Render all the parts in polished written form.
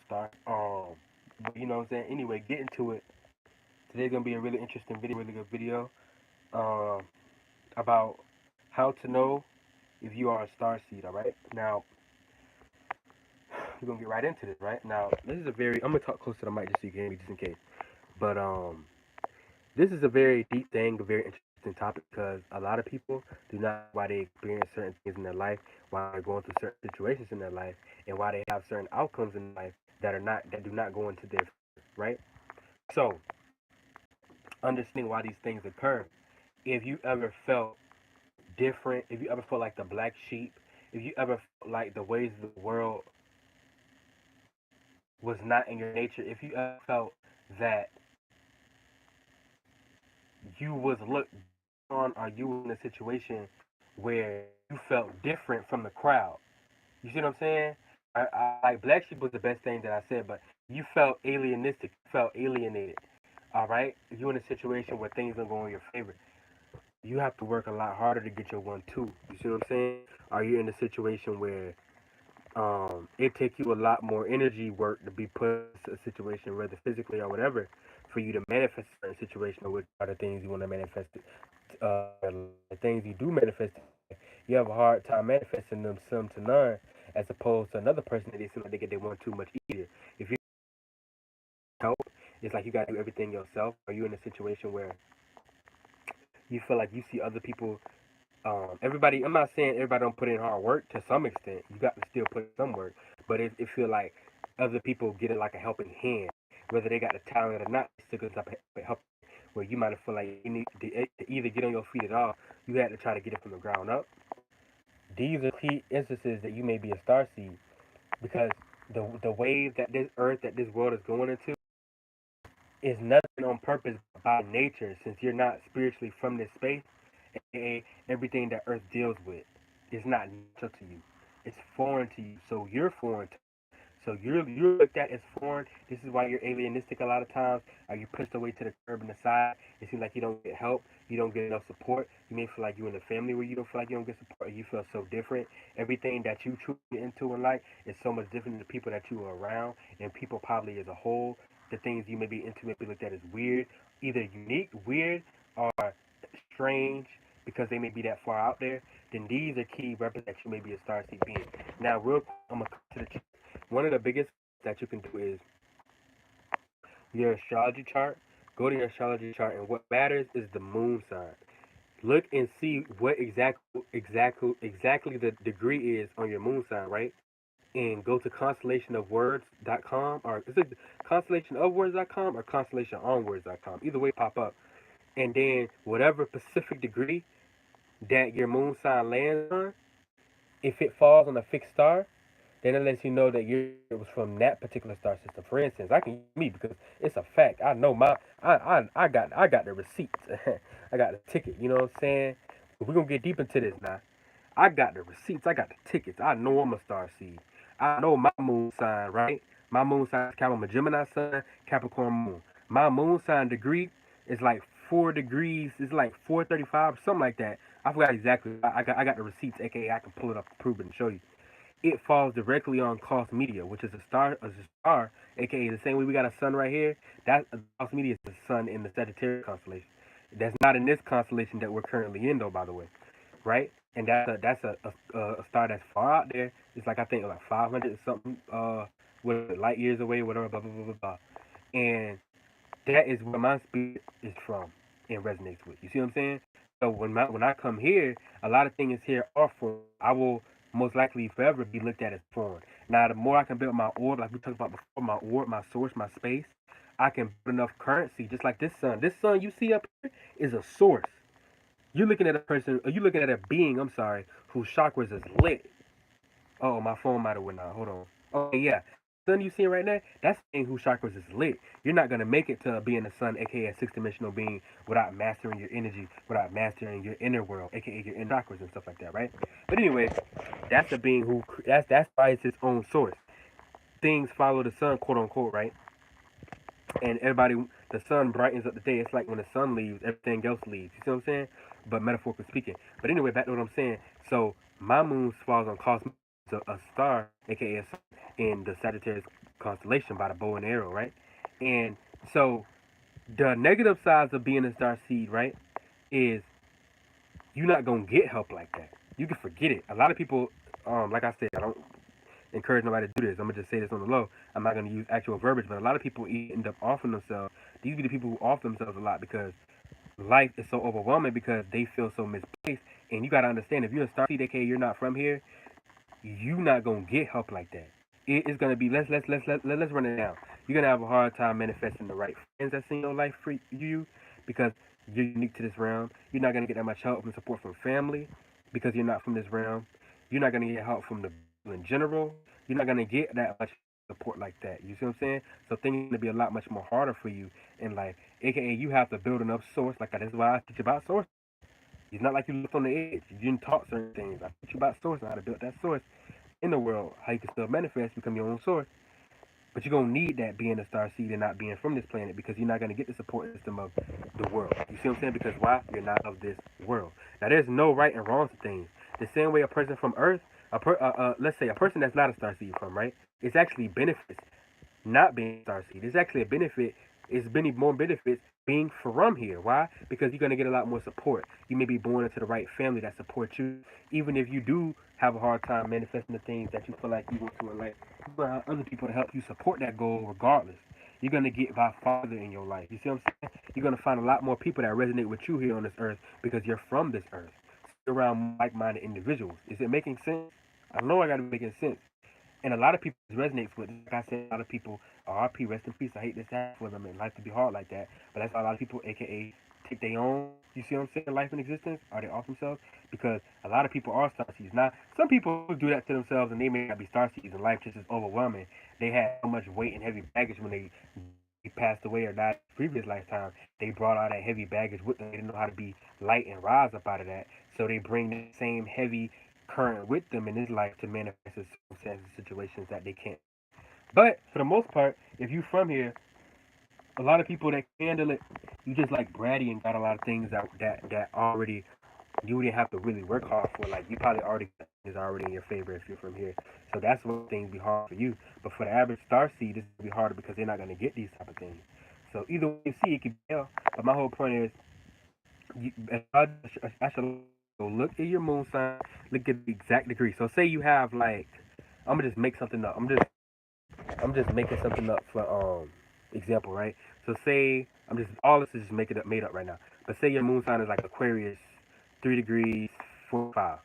start. But you know what I'm saying. Anyway, get into it. Today's gonna be a really interesting video, really good video. Um, about how to know if you are a star seed. All right. Now we're gonna get right into this. Right now, this is a very. I'm gonna talk close to the mic just so you can hear me, just in case. But this is a very deep thing, a very interesting topic because a lot of people do not know why they experience certain things in their life, why they're going through certain situations in their life, and why they have certain outcomes in life that do not go into their favor, right? So, understanding why these things occur. If you ever felt different, if you ever felt like the black sheep, if you ever felt like the ways of the world was not in your nature, if you ever felt that you was looked on or you was in a situation where you felt different from the crowd. You see what I'm saying? Like black sheep was the best thing that I said, but you felt alienistic, you felt alienated. All right, if you're in a situation where things don't go in your favor, you have to work a lot harder to get your one too. You see what I'm saying? Are you in a situation where it takes you a lot more energy work to be put in a situation, whether physically or whatever, for you to manifest a certain situation, or which are the things you want to manifest. The things you do manifest, you have a hard time manifesting them some to none, as opposed to another person that they seem like they get their one too much easier. If you help, it's like you got to do everything yourself. Are you in a situation where you feel like you see other people? Everybody, I'm not saying everybody don't put in hard work. To some extent, you got to still put in some work, but it feel like other people get it like a helping hand, whether they got the talent or not. They still get help. Where you might feel like you need to either get on your feet at all, you had to try to get it from the ground up. These are key instances that you may be a star seed because the wave that this earth, that this world is going into, is nothing on purpose by nature. Since you're not spiritually from this space, aka everything that earth deals with is not natural to you. It's foreign to you. So you're foreign to. So you're looked at as foreign. This is why you're alienistic a lot of times. Are you pushed away to the curb and the side? It seems like you don't get help. You don't get enough support. You may feel like you're in a family where you don't feel like you don't get support. Or you feel so different. Everything that you truly get into in life is so much different than the people that you are around, and people probably as a whole. The things you may be into may be looked at as weird, either unique, weird, or strange because they may be that far out there. Then these are key represents that you may be a starseed being. Now, real quick, I'm gonna come to the one of the biggest that you can do is your astrology chart. Go to your astrology chart, and what matters is the moon sign. Look and see what exactly the degree is on your moon sign, right? And go to constellationofwords.com, or is it constellationofwords.com or constellationonwords.com? Either way, pop up. And then whatever specific degree that your moon sign lands on, if it falls on a fixed star, then it lets you know that you it was from that particular star system. For instance, I can use me because it's a fact. I know I got the receipts. I got the ticket. You know what I'm saying? But we're gonna get deep into this now. I got the receipts. I got the tickets. I know I'm a star seed. I know my moon sign, right? My moon sign is Cap. I'm a Gemini sun, Capricorn moon. My moon sign degree is like 4 degrees. It's like 435, something like that. I forgot exactly. I got the receipts, aka I can pull it up, prove it, and show you. It falls directly on Cos Media, which is a star, aka the same way we got a sun right here. That Cos Media is the sun in the Sagittarius constellation. That's not in this constellation that we're currently in, though, by the way, right? And that's a star that's far out there. It's like I think like 500 something with light years away, whatever, blah blah blah blah blah. And that is where my spirit is from and resonates with. You see what I'm saying? So when I come here, a lot of things here are foreign. I will most likely forever be looked at as foreign. Now, the more I can build my orb, like we talked about before, my orb, my source, my space, I can build enough currency, just like this sun. This sun you see up here is a source. You're looking at a person, or you looking at a being, I'm sorry, whose chakras is lit. Oh, my phone might have went out. Hold on. Okay, yeah. Sun you seeing right now, that's being whose chakras is lit. You're not gonna make it to being a sun, aka a six-dimensional being, without mastering your energy, without mastering your inner world, aka your inner chakras and stuff like that, right? But anyway, that's a being who that's why it's its own source. Things follow the sun, quote unquote, right? And everybody, the sun brightens up the day. It's like when the sun leaves, everything else leaves. You see what I'm saying? But metaphorically speaking. But anyway, back to what I'm saying. So my moon falls on Cosmos, a star, aka a sun, in the Sagittarius constellation by the bow and arrow, right? And so the negative sides of being a star seed, right, is you're not gonna get help like that. You can forget it. A lot of people, like I said, I don't encourage nobody to do this. I'm gonna just say this on the low. I'm not gonna use actual verbiage, but a lot of people end up offing themselves. These be the people who off themselves a lot because life is so overwhelming because they feel so misplaced. And you gotta understand, if you're a star seed, aka you're not from here, you not gonna get help like that. It's gonna be let's run it down. You're gonna have a hard time manifesting the right friends that's in your life for you because you're unique to this realm. You're not gonna get that much help and support from family because you're not from this realm. You're not gonna get help from the people in general. You're not gonna get that much support like that. You see what I'm saying? So things are gonna be a lot much more harder for you in life. AKA you have to build enough source. Like that's why I teach about source. It's not like you left on the edge. You didn't taught certain things. I teach you about source and how to build that source in the world, how you can still manifest, become your own source. But you're gonna need that being a star seed and not being from this planet because you're not gonna get the support system of the world. You see what I'm saying? Because why? You're not of this world. Now there's no right and wrong to things. The same way a person from Earth, let's say a person that's not a star seed from, right? It's actually benefits not being a starseed. It's actually a benefit. It's many more benefits being from here. Why? Because you're gonna get a lot more support. You may be born into the right family that supports you, even if you do have a hard time manifesting the things that you feel like you want to in life. You're gonna have other people to help you support that goal, regardless. You're gonna get by farther in your life. You see what I'm saying? You're gonna find a lot more people that resonate with you here on this earth because you're from this earth. You're around like-minded individuals. Is it making sense? I know I gotta be making sense. And a lot of people resonates with. Like I said, a lot of people RP, rest in peace. I hate this happen for them and life to be hard like that. But that's why a lot of people, aka take their own. You see what I'm saying? Life in existence. Are they off themselves? Because a lot of people are starseeds. Now, some people do that to themselves, and they may not be starseeds, and life just is overwhelming. They had so much weight and heavy baggage when they passed away or died in previous lifetime. They brought all that heavy baggage with them. They didn't know how to be light and rise up out of that. So they bring the same heavy current with them in this life to manifest in circumstances, situations that they can't. But for the most part, if you from here, a lot of people that can handle it, you just like bratty and got a lot of things that already you didn't have to really work hard for. Like you probably already is already in your favor if you're from here. So that's when things be hard for you. But for the average star seed, this will be harder because they're not gonna get these type of things. So either way you see, it can be hell. But my whole point is, I should go look at your moon sign, look at the exact degree. So say you have like, I'm gonna just make something up. I'm just making something up for example, right? So say I'm just all this is just making it up made up right now. But say your moon sign is like Aquarius, 3 degrees, 4, 5.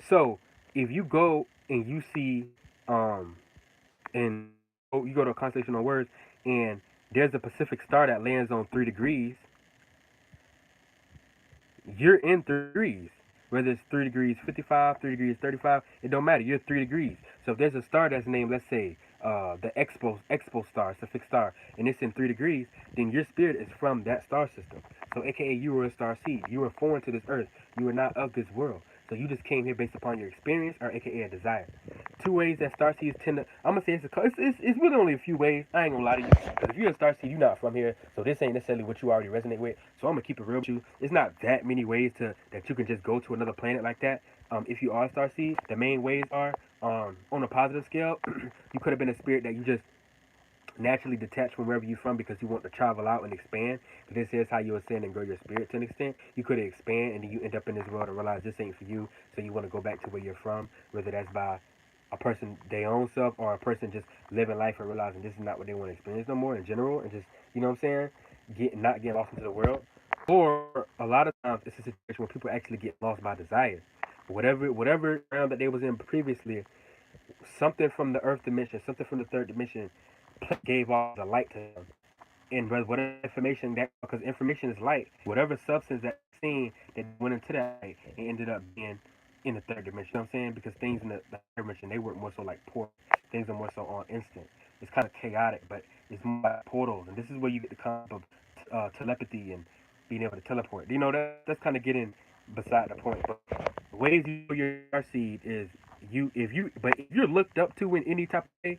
So if you go and you see and you go to a constellation of words and there's a Pacific star that lands on 3 degrees, you're in 3 degrees. Whether it's 3 degrees 55, 3 degrees 35, it don't matter. You're 3 degrees. So if there's a star that's named, let's say, the Expo star, it's a fixed star, and it's in 3 degrees, then your spirit is from that star system. So aka you were a star seed. You were foreign to this earth. You were not of this world. So you just came here based upon your experience or aka a desire. Two ways that star seeds tend to, I'm gonna say it's really only a few ways. I ain't gonna lie to you. Because if you're a star seed, you're not from here. So this ain't necessarily what you already resonate with. So I'm gonna keep it real with you. It's not that many ways to that you can just go to another planet like that. If you are a star seed, the main ways are on a positive scale, you could have been a spirit that you just naturally detached from wherever you're from because you want to travel out and expand. Because this is how you ascend and grow your spirit to an extent. You could expand and then you end up in this world and realize this ain't for you. So you want to go back to where you're from, whether that's by a person their own self or a person just living life and realizing this is not what they want to experience no more in general and just, you know what I'm saying, not get lost into the world. Or a lot of times it's a situation where people actually get lost by desire. Whatever realm that they was in previously, something from the earth dimension, something from the third dimension gave off the light to them. And whatever information that, because information is light, whatever substance that seen that went into that light, it ended up being in the third dimension. You know what I'm saying? Because things in the third dimension, they work more so like portals. Things are more so on instant. It's kind of chaotic, but it's more like portals. And this is where you get the concept of telepathy and being able to teleport. You know, that's kind of getting beside the point. But the ways you know your seed is if you're looked up to in any type of way,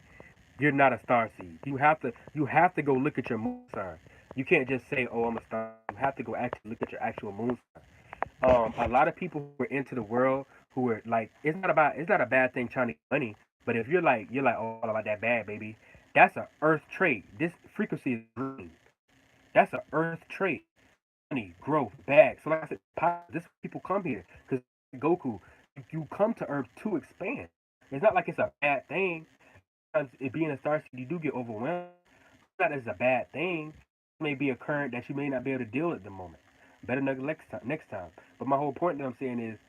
you're not a star seed. You have to go look at your moon sign. You can't just say, "Oh, I'm a star." You have to go actually look at your actual moon sign. A lot of people who are into the world who are like, it's not a bad thing trying to get money, but if you're like, oh, all about that bad baby, That's a Earth trait. This frequency is green. That's a Earth trait. Money, growth, bag. So like I said, this people come here because Goku, you come to Earth to expand. It's not like it's a bad thing. Sometimes it being a star seed, you do get overwhelmed. It's not that it's a bad thing. It may be a current that you may not be able to deal with at the moment. Better next time. Next time. But my whole point that I'm saying is,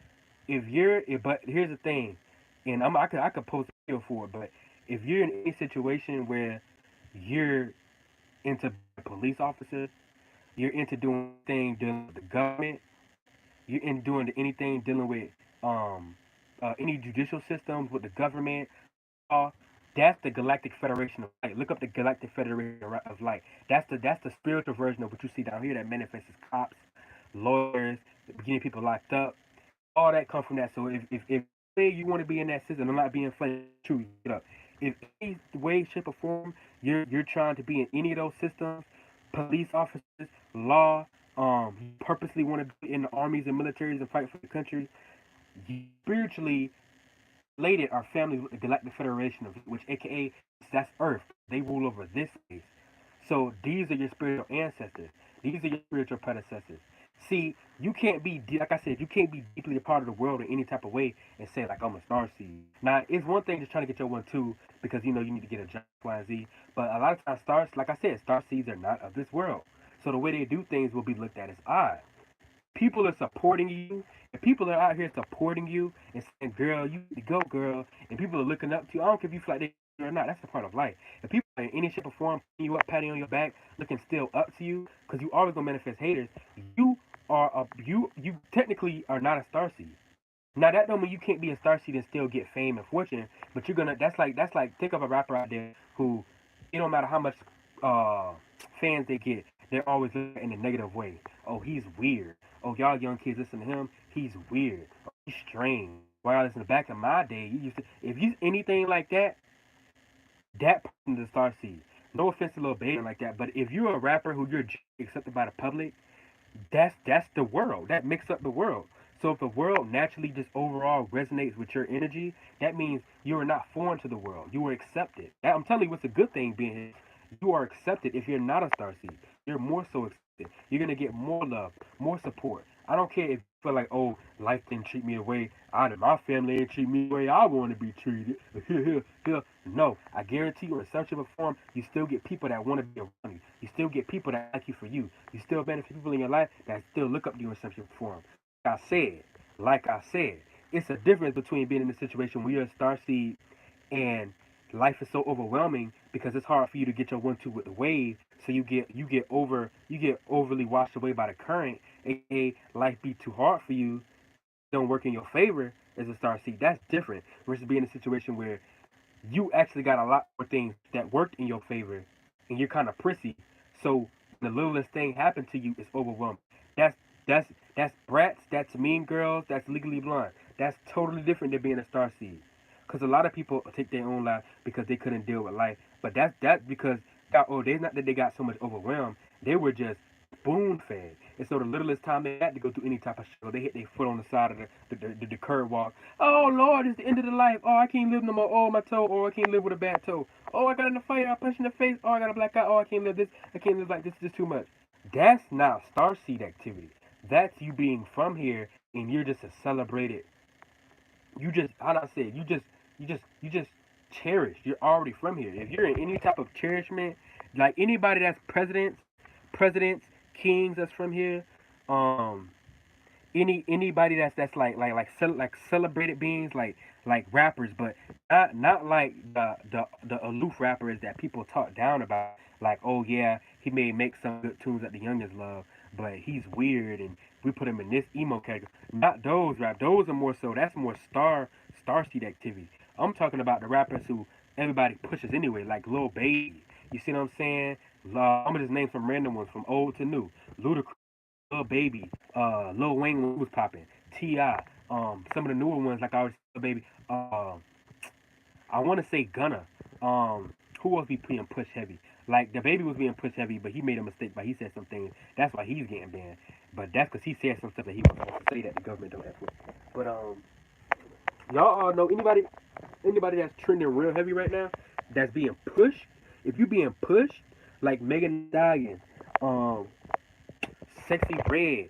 but here's the thing, and I could post a video for it. But if you're in a situation where you're into a police officer, you're into doing things dealing with the government, you're in doing anything dealing with any judicial systems with the government, uh, that's the Galactic Federation of Light. Look up the Galactic Federation of Light. That's the spiritual version of what you see down here that manifests as cops, lawyers, getting people locked up. All that comes from that. So if say you want to be in that system, I'm not being funny, true, get up. If any way, shape, or form you're trying to be in any of those systems, police officers, law, you purposely want to be in the armies and militaries and fight for the country, you spiritually related are families with the Galactic Federation of which AKA that's Earth. They rule over this space. So these are your spiritual ancestors. These are your spiritual predecessors. See, you can't be like I said, you can't be deeply a part of the world in any type of way and say like I'm a star seed. Now it's one thing just trying to get your 1-2 because you know you need to get a job Y and Z. But a lot of times stars, like I said, star seeds are not of this world. So the way they do things will be looked at as odd. People are supporting you, and people are out here supporting you and saying, "Girl, you need to go, girl." And people are looking up to you. I don't care if you feel like they or not. That's a part of life. If people are in any shape or form putting you up, patting on your back, looking still up to you, because you always gonna manifest haters. You technically are not a starseed. Now that don't mean you can't be a starseed and still get fame and fortune, but you're gonna. That's like think of a rapper out there who, it don't matter how much uh fans they get, they're always looking in a negative way. Oh, he's weird. Oh, y'all young kids listen to him. He's weird. Oh, he's strange. While in the back of my day, you used to, if you anything like that, that person is a starseed. No offense to Lil Baby like that, but if you're a rapper who you're accepted by the public, that's the world. That mix up the world. So if the world naturally just overall resonates with your energy, that means you are not foreign to the world. You are accepted. I'm telling you, what's a good thing being here. You are accepted if you're not a starseed. You're more so accepted. You're gonna get more love, more support. I don't care if you feel like, oh, life didn't treat me the way my family didn't treat me the way I want to be treated. No, I guarantee you, in some shape or form, you still get people that want to be around you. You still get people that like you for you. You still benefit people in your life that still look up to you in some shape or form. Like I said, it's a difference between being in a situation where you're a starseed and life is so overwhelming because it's hard for you to get your 1-2 with the wave. So you get overly washed away by the current. Aka life be too hard for you, don't work in your favor as a starseed. That's different versus being in a situation where you actually got a lot more things that worked in your favor, and you're kind of prissy. So the littlest thing happened to you is overwhelming. That's that's that's brats. That's mean girls. That's legally blonde. That's totally different than being a star seed. Because a lot of people take their own life because they couldn't deal with life. But that's because they not that they got so much overwhelmed. They were just spoon fed. And so the littlest time they had to go through any type of struggle, they hit their foot on the side of the curb walk. Oh Lord, it's the end of the life. Oh, I can't live no more. Oh, my toe. Oh, I can't live with a bad toe. Oh, I got in a fight. I punched in the face. Oh, I got a black eye. Oh, I can't live this. I can't live like this. This is too much. That's not starseed activity. That's you being from here and you're just a celebrated. You just, how do I say it? You just cherished. You're already from here. If you're in any type of cherishment, like anybody that's presidents, kings that's from here, um, anybody that's like celebrated beings like rappers, but not like the aloof rappers that people talk down about. Like, oh yeah, he may make some good tunes that the youngest love, but he's weird and we put him in this emo category. Not those rap. Those are more so. That's more starseed activity. I'm talking about the rappers who everybody pushes anyway, like Lil Baby. You see what I'm saying? I'm gonna just name some random ones from old to new. Ludacris, Lil Baby, Lil Wayne when he was popping, T.I., some of the newer ones like I always Lil Baby, I want to say Gunna, who else be being pushed heavy? Like the Baby was being pushed heavy, but he made a mistake, but he said some things. That's why he's getting banned. But that's because he said some stuff that he wasn't supposed to say that the government don't have to. But y'all all know anybody that's trending real heavy right now that's being pushed. If you being pushed, like Megan Thee Stallion, um, Sexy Red,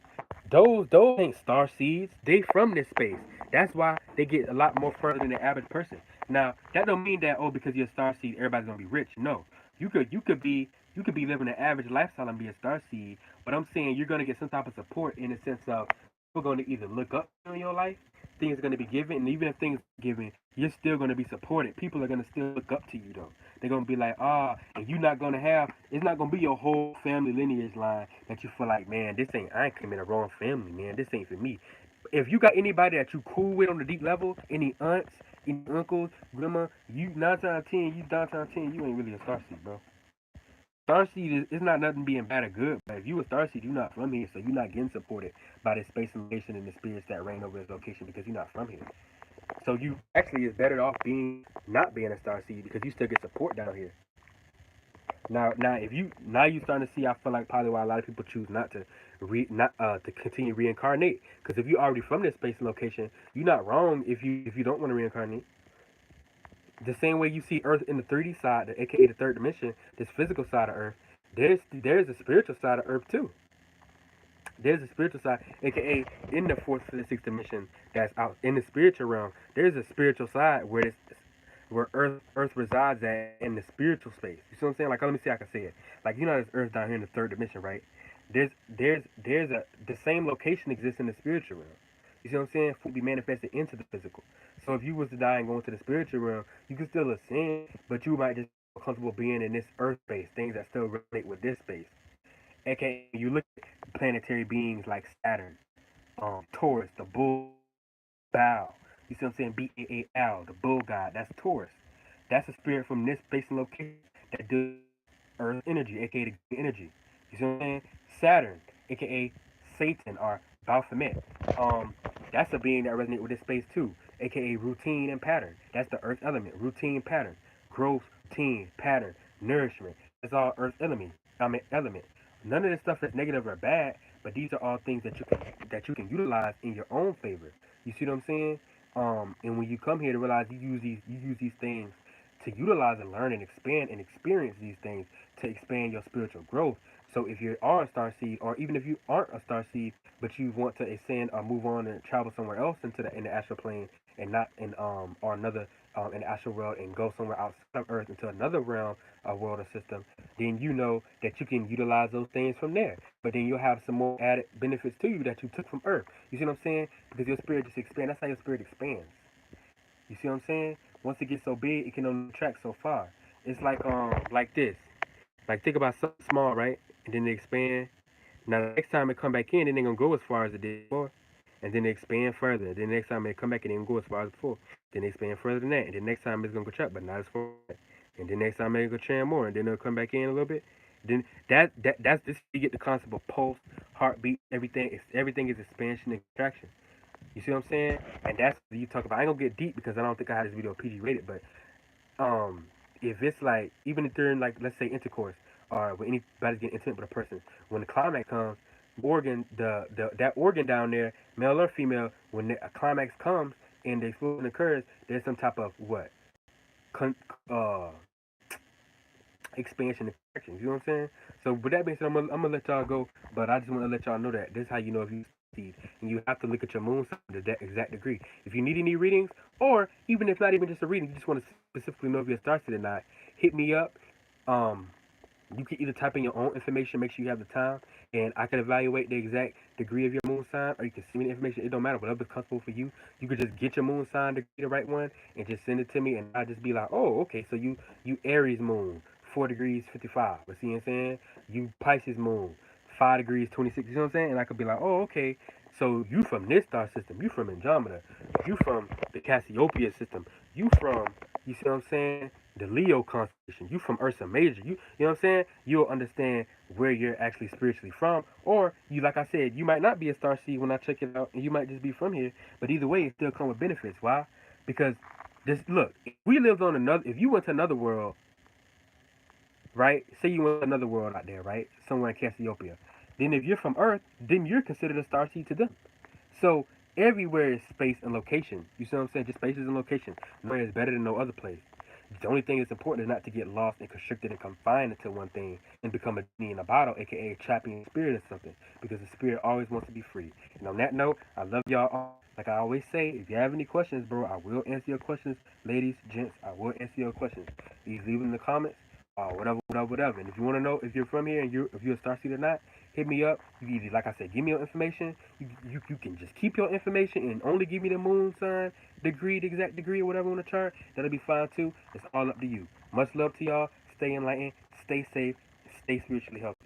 those ain't star seeds. They from this space. That's why they get a lot more further than the average person. Now, that don't mean that oh because you're a star seed everybody's gonna be rich. No, you could be living an average lifestyle and be a star seed. But I'm saying you're gonna get some type of support in the sense of people gonna either look up to you in your life, things are gonna be given, and even if things are given, you're still gonna be supported. People are gonna still look up to you though. They're gonna be like, and you're not gonna have. It's not gonna be your whole family lineage line that you feel like, man, this ain't. I ain't came in the wrong family, man. This ain't for me. If you got anybody that you cool with on the deep level, any aunts, any uncles, grandma, you 9 times 10, you 9 times 10, you ain't really a starseed, bro. Starseed is not nothing being bad or good, but if you a starseed, you're not from here, so you're not getting supported by the space and location and the spirits that reign over this location because you're not from here. So you actually is better off being not being a star seed because you still get support down here. Now, if you now you starting to see, I feel like probably why a lot of people choose not to not to continue reincarnate. Because if you already from this space and location, you're not wrong if you don't want to reincarnate. The same way you see Earth in the 3D side, aka the third dimension, this physical side of Earth, there's a spiritual side of Earth too. There's a spiritual side, aka in the fourth to the sixth dimension, that's out in the spiritual realm. There's a spiritual side where Earth resides at in the spiritual space. You see what I'm saying? Like, let me see how I can say it. Like, you know, there's Earth down here in the third dimension, right? There's a the same location exists in the spiritual realm. You see what I'm saying? Will be manifested into the physical. So if you was to die and go into the spiritual realm, you could still ascend, but you might just feel comfortable being in this Earth space, things that still relate with this space. AKA, you look at planetary beings like Saturn, Taurus, the bull bow. You see what I'm saying? Baal, the bull god. That's Taurus. That's a spirit from this space and location that does Earth energy, aka the green energy. You see what I'm saying? Saturn, aka Satan or Baphomet. That's a being that resonates with this space too, aka routine and pattern. That's the Earth element. Routine, pattern, growth, routine, pattern, nourishment. That's all Earth element. Element. None of this stuff is negative or bad, but these are all things that you can utilize in your own favor. You see what I'm saying? And when you come here to realize you use these things to utilize and learn and expand and experience these things to expand your spiritual growth. So if you are a star seed, or even if you aren't a star seed, but you want to ascend or move on and travel somewhere else into the astral plane and not in or another in the astral world and go somewhere outside of Earth into another realm, world or system, then you know that you can utilize those things from there. But then you'll have some more added benefits to you that you took from Earth. You see what I'm saying? Because your spirit just expands. That's how your spirit expands. You see what I'm saying? Once it gets so big, it can only track so far. It's like this. Like think about something small, right? And then they expand. Now the next time it come back in, then they're gonna go as far as it did before. And then they expand further. Then the next time they come back and they gonna go as far as before. Then they expand further than that. And then next time it's gonna go track, but not as far. And then next time they're gonna expand more. And then they'll come back in a little bit. Then that's this you get the concept of pulse, heartbeat, everything. Everything is expansion and contraction. You see what I'm saying? And that's what you talk about. I ain't gonna get deep because I don't think I had this video PG rated, but um, if it's like even during like let's say intercourse or when anybody's getting intimate with a person, when the climax comes, that organ down there, male or female, when a climax comes and the explosion occurs, there's some type of what con- uh expansion and contraction. You know what I'm saying? So with that being said, I'm gonna let y'all go, but I just want to let y'all know that this is how you know if you seed, and you have to look at your moon sign to that exact degree. If you need any readings, or even if not even just a reading, you just want to specifically know if you're a star seed or not, hit me up. Um, you can either type in your own information, make sure you have the time, and I can evaluate the exact degree of your moon sign, or you can send me the information. It don't matter, whatever's comfortable for you. You could just get your moon sign to the right one and just send it to me, and I'll just be like, oh, okay, so you Aries moon, 4 degrees 55. You see what I'm saying? You Pisces moon, 5 degrees 26. You know what I'm saying? And I could be like, oh, okay. So you from this star system, you from Andromeda, you from the Cassiopeia system, you see what I'm saying? The Leo constellation, you from Ursa Major, you know what I'm saying? You'll understand where you're actually spiritually from, or you, like I said, you might not be a star seed when I check it out, and you might just be from here. But either way, it still come with benefits. Why? Because this, look, if you went to another world, right? Say you went to another world out there, right? Somewhere in Cassiopeia. Then if you're from Earth, then you're considered a star seed to them. So everywhere is space and location. You see what I'm saying? Just spaces and location. Nowhere is better than no other place. The only thing that's important is not to get lost and constricted and confined into one thing and become a genie in a bottle, aka trapping your spirit in something, because the spirit always wants to be free. And on that note, I love y'all all. Like I always say, if you have any questions, bro, I will answer your questions. Ladies, gents, I will answer your questions. Please leave them in the comments. Whatever. And if you want to know if you're from here and if you're a Starseed or not, hit me up. You easy, like I said, give me your information. You can just keep your information and only give me the moon sign degree, the exact degree or whatever on the chart. That'll be fine too. It's all up to you. Much love to y'all. Stay enlightened, stay safe, stay spiritually healthy.